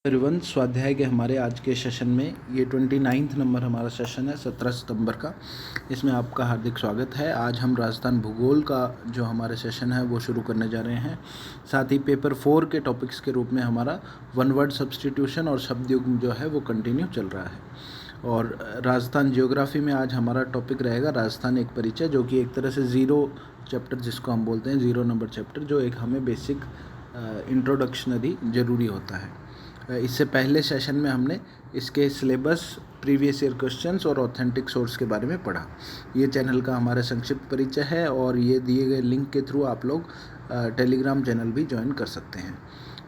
Everyone, स्वाध्याय के हमारे आज के सेशन में ये 29 नंबर हमारा सेशन है 17 सितंबर का। इसमें आपका हार्दिक स्वागत है। आज हम राजस्थान भूगोल का जो हमारे सेशन है वो शुरू करने जा रहे हैं। साथ ही पेपर 4 के टॉपिक्स के रूप में हमारा वन वर्ड सब्स्टिट्यूशन और शब्द युग्म जो है वो कंटिन्यू चल रहा है। और राजस्थान जियोग्राफी में आज हमारा टॉपिक रहेगा राजस्थान एक परिचय, जो कि एक तरह से ज़ीरो चैप्टर जिसको हम बोलते हैं, 0 नंबर चैप्टर, जो एक हमें बेसिक इंट्रोडक्शनरी ज़रूरी होता है। इससे पहले सेशन में हमने इसके सिलेबस, प्रीवियस ईयर क्वेश्चंस और ऑथेंटिक सोर्स के बारे में पढ़ा। ये चैनल का हमारा संक्षिप्त परिचय है और ये दिए गए लिंक के थ्रू आप लोग टेलीग्राम चैनल भी ज्वाइन कर सकते हैं।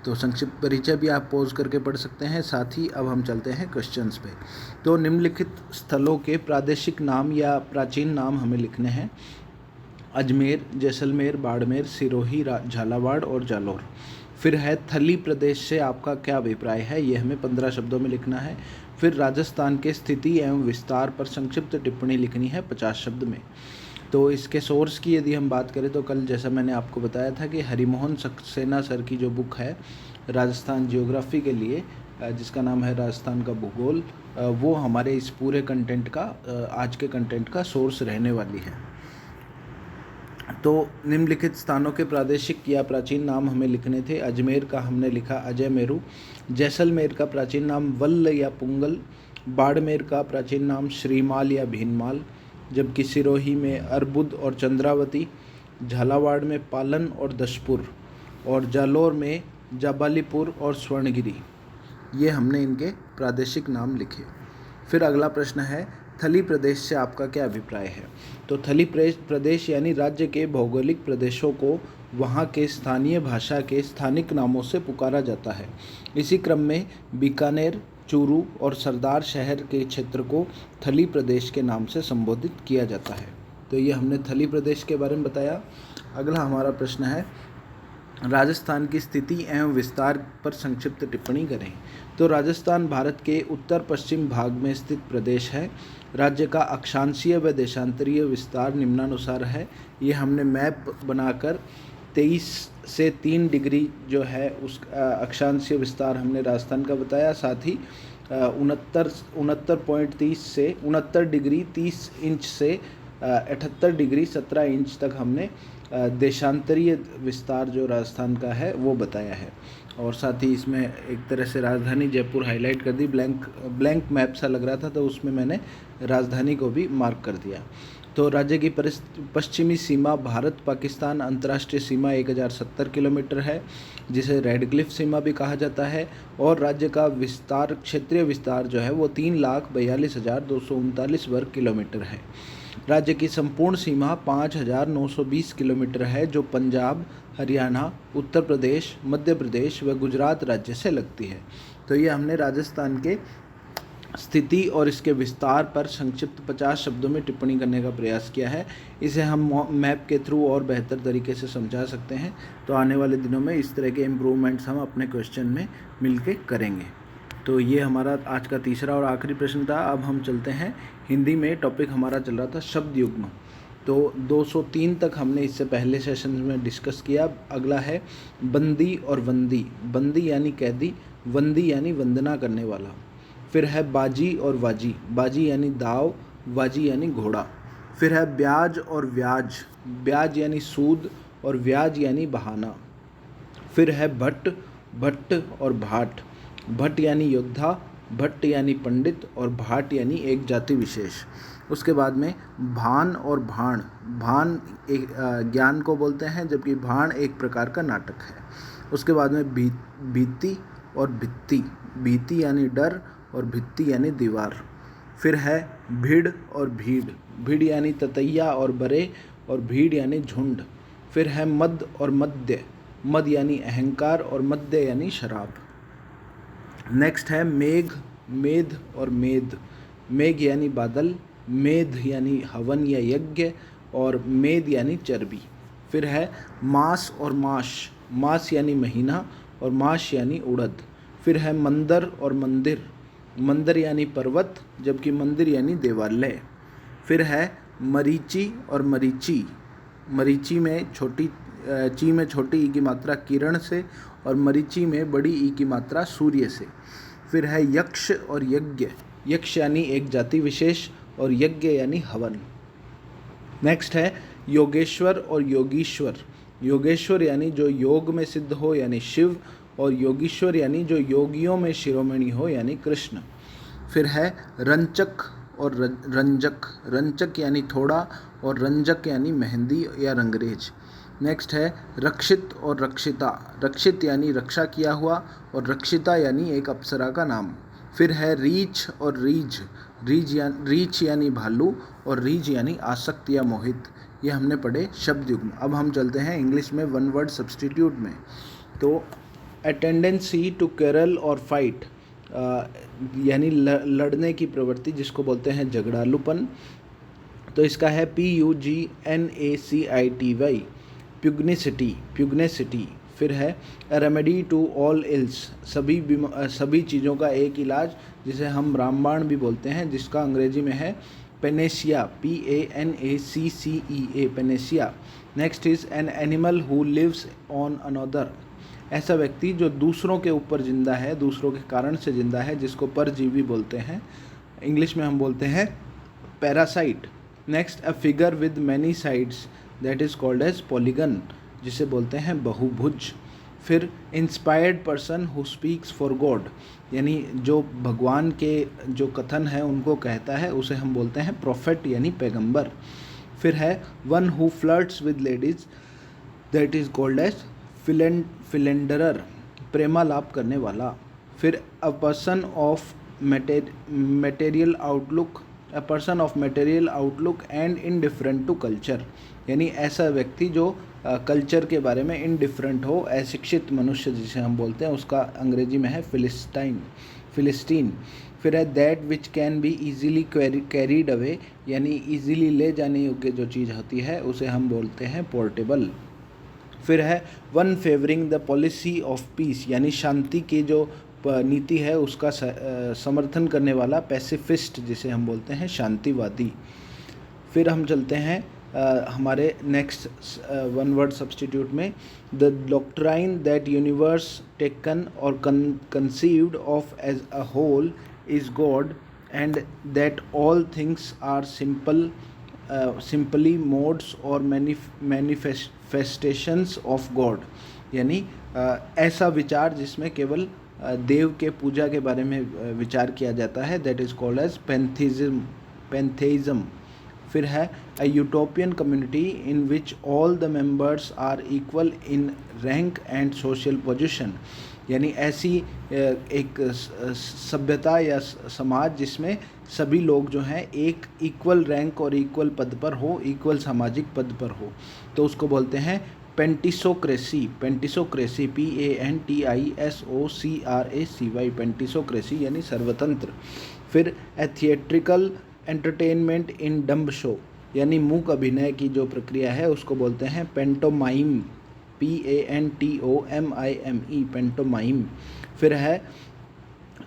तो संक्षिप्त परिचय भी आप पॉज करके पढ़ सकते हैं। साथ ही अब हम चलते हैं क्वेश्चंस पे। तो निम्नलिखित स्थलों के प्रादेशिक नाम या प्राचीन नाम हमें लिखने हैं। अजमेर, जैसलमेर, बाड़मेर, सिरोही, झालावाड़ और जालौर। फिर है थली प्रदेश से आपका क्या अभिप्राय है, ये हमें 15 शब्दों में लिखना है। फिर राजस्थान के स्थिति एवं विस्तार पर संक्षिप्त टिप्पणी लिखनी है 50 शब्द में। तो इसके सोर्स की यदि हम बात करें तो कल जैसा मैंने आपको बताया था कि हरिमोहन सक्सेना सर की जो बुक है राजस्थान जियोग्राफी के लिए, जिसका नाम है राजस्थान का भूगोल, वो हमारे इस पूरे कंटेंट का, आज के कंटेंट का सोर्स रहने वाली है। तो निम्नलिखित स्थानों के प्रादेशिक या प्राचीन नाम हमें लिखने थे। अजमेर का हमने लिखा अजय मेरू। जैसलमेर का प्राचीन नाम वल्ल या पुंगल। बाड़मेर का प्राचीन नाम श्रीमाल या भीनमाल। जबकि सिरोही में अर्बुद और चंद्रावती। झालावाड़ में पालन और दशपुर। और जालौर में जाबालीपुर और स्वर्णगिरी। ये हमने इनके प्रादेशिक नाम लिखे। फिर अगला प्रश्न है, थली प्रदेश से आपका क्या अभिप्राय है। तो थली प्रदेश यानी राज्य के भौगोलिक प्रदेशों को वहाँ के स्थानीय भाषा के स्थानिक नामों से पुकारा जाता है। इसी क्रम में बीकानेर, चूरू और सरदार शहर के क्षेत्र को थली प्रदेश के नाम से संबोधित किया जाता है। तो ये हमने थली प्रदेश के बारे में बताया। अगला हमारा प्रश्न है, राजस्थान की स्थिति एवं विस्तार पर संक्षिप्त टिप्पणी करें। तो राजस्थान भारत के उत्तर पश्चिम भाग में स्थित प्रदेश है। राज्य का अक्षांशीय व देशांतरीय विस्तार निम्नानुसार है। ये हमने मैप बनाकर 23 से 3 डिग्री जो है उस अक्षांशीय विस्तार हमने राजस्थान का बताया। साथ ही 69.30 से 69 डिग्री 30 इंच से 78 डिग्री 17 इंच तक हमने देशांतरीय विस्तार जो राजस्थान का है वो बताया है। और साथ ही इसमें एक तरह से राजधानी जयपुर हाईलाइट कर दी। ब्लैंक मैप सा लग रहा था तो उसमें मैंने राजधानी को भी मार्क कर दिया। तो राज्य की पश्चिमी सीमा भारत पाकिस्तान अंतर्राष्ट्रीय सीमा 1070 किलोमीटर है, जिसे रेड क्लिफ सीमा भी कहा जाता है। और राज्य का विस्तार, क्षेत्रीय विस्तार जो है वो 3,42,239 वर्ग किलोमीटर है। राज्य की संपूर्ण सीमा 5,920 किलोमीटर है, जो पंजाब, हरियाणा, उत्तर प्रदेश, मध्य प्रदेश व गुजरात राज्य से लगती है। तो ये हमने राजस्थान के स्थिति और इसके विस्तार पर संक्षिप्त 50 शब्दों में टिप्पणी करने का प्रयास किया है। इसे हम मैप के थ्रू और बेहतर तरीके से समझा सकते हैं। तो आने वाले दिनों में इस तरह के इम्प्रूवमेंट्स हम अपने क्वेश्चन में मिलके करेंगे। तो ये हमारा आज का तीसरा और आखिरी प्रश्न था। अब हम चलते हैं हिंदी में। टॉपिक हमारा चल रहा था शब्द युग्म। तो 203 तक हमने इससे पहले सेशन में डिस्कस किया। अगला है बंदी और वंदी। बंदी यानी कैदी, वंदी यानी वंदना करने वाला। फिर है बाजी और वाजी। बाजी यानी दाव, वाजी यानी घोड़ा। फिर है ब्याज और व्याज। ब्याज यानी सूद और व्याज यानी बहाना। फिर है भट्ट, भट्ट और भाट। भट्ट यानी योद्धा, भट्ट यानी पंडित और भाट यानी एक जाति विशेष। उसके बाद में भान और भाण। भान एक ज्ञान को बोलते हैं, जबकि भाण एक प्रकार का नाटक है। उसके बाद में भीति और भित्ति। भीति यानी डर और भित्ति यानी दीवार। फिर है भीड़ और भीड़। भीड़ यानी ततैया और बरे और भीड़ यानी झुंड। फिर है मद और मद्य। मद यानी अहंकार और मद्य यानी शराब। नेक्स्ट है मेघ, मेध और मेद। मेघ यानी बादल, मेध यानी हवन या यज्ञ और मेद यानी चर्बी। फिर है मास और माश। मास यानी महीना और माश यानी उड़द। फिर है मंदर और मंदिर। मंदिर यानी पर्वत, जबकि मंदिर यानी देवालय। फिर है मरीचि और मरीची। मरीची में छोटी ची में छोटी ई की मात्रा किरण से और मरीचि में बड़ी ई की मात्रा सूर्य से। फिर है यक्ष और यज्ञ। यक्ष यानी एक जाति विशेष और यज्ञ यानी हवन। नेक्स्ट है योगेश्वर और योगीश्वर। योगेश्वर यानी जो योग में सिद्ध हो यानी शिव, और योगीश्वर यानी जो योगियों में शिरोमणि हो यानी कृष्ण। फिर है रंचक और रंजक। रंचक यानी थोड़ा और रंजक यानी मेहंदी या रंगरेज। नेक्स्ट है रक्षित और रक्षिता। रक्षित यानी रक्षा किया हुआ और रक्षिता यानी एक अप्सरा का नाम। फिर है रीछ और रीझ। रीछ यानी भालू और रीझ यानी आसक्त या मोहित। ये हमने पढ़े शब्द युग्म। अब हम चलते हैं इंग्लिश में वन वर्ड सब्स्टिट्यूट में। तो अ टेंडेंसी टू क्वेरल और फाइट यानी लड़ने की प्रवृत्ति, जिसको बोलते हैं झगड़ालूपन। तो इसका है PUGNACITY, प्यूग्निसिटी, प्यूग्नेसिटी। फिर है रेमेडी टू ऑल इल्स, सभी चीज़ों का एक इलाज, जिसे हम रामबाण भी बोलते हैं, जिसका अंग्रेजी में है पेनेसिया, PANACCEA, पेनेसिया। Next is an animal who lives on another, ऐसा व्यक्ति जो दूसरों के ऊपर जिंदा है, दूसरों के कारण से जिंदा है, जिसको परजीवी बोलते हैं। इंग्लिश में हम बोलते हैं parasite. Next a figure with many sides that is called as polygon, जिसे बोलते हैं बहुभुज। फिर inspired person who speaks for God, यानी जो भगवान के जो कथन है उनको कहता है, उसे हम बोलते हैं प्रोफेट यानी पैगंबर। फिर है one who flirts with ladies that is called as philanderer, प्रेमालाप करने वाला। फिर a person of material outlook, a person of material outlook and indifferent to culture, यानी ऐसा व्यक्ति जो कल्चर के बारे में इनडिफरेंट हो, अशिक्षित मनुष्य जिसे हम बोलते हैं, उसका अंग्रेजी में है फिलिस्टीन। फिर है that which can be easily carried away, यानी ईजीली ले जाने योग्य जो चीज़ होती है उसे हम बोलते हैं पोर्टेबल। फिर है one favouring the policy of peace, यानी शांति की जो नीति है उसका समर्थन करने वाला, पैसिफिस्ट जिसे हम बोलते हैं शांतिवादी। फिर हम चलते हैं हमारे नेक्स्ट वन वर्ड सब्स्टिट्यूट में। The doctrine that universe taken or conceived of as a whole is God and that all things are simply modes or manifestations of God, यानी ऐसा विचार जिसमें केवल देव के पूजा के बारे में विचार किया जाता है, that is called as pantheism. फिर है a utopian community in which all the members are equal in rank and social position, यानी ऐसी एक सभ्यता या समाज जिसमें सभी लोग जो हैं एक इक्वल रैंक और इक्वल पद पर हो, इक्वल सामाजिक पद पर हो, तो उसको बोलते हैं पेंटिसोक्रेसी। पेंटिसोक्रेसी PANTISOCRACY, पेंटिसोक्रेसी यानी सर्वतंत्र। फिर a theatrical entertainment in dumb show, यानी मूक अभिनय की जो प्रक्रिया है उसको बोलते हैं पेंटोमाइम, PANTOMIME, पेंटोमाइम। फिर है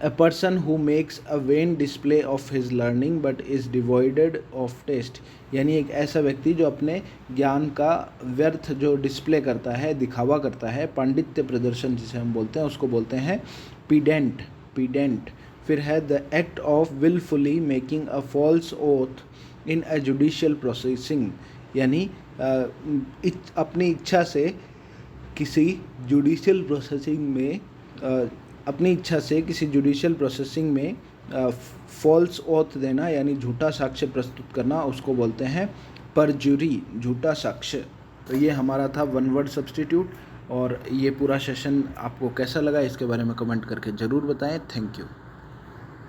a person who makes a vain display of his learning but is devoid of taste, यानी एक ऐसा व्यक्ति जो अपने ज्ञान का व्यर्थ जो डिस्प्ले करता है, दिखावा करता है, पांडित्य प्रदर्शन जिसे हम बोलते हैं, उसको बोलते हैं पीडेंट। फिर है the act of wilfully making a false oath in a judicial processing, यानी अपनी इच्छा से किसी जुडिशियल प्रोसेसिंग में फॉल्स ओथ देना, यानी झूठा साक्ष्य प्रस्तुत करना, उसको बोलते हैं परजुरी, झूठा साक्ष्य। तो ये हमारा था वन वर्ड सब्स्टिट्यूट, और ये पूरा सेशन आपको कैसा लगा इसके बारे में कमेंट करके ज़रूर बताएं। Thank you.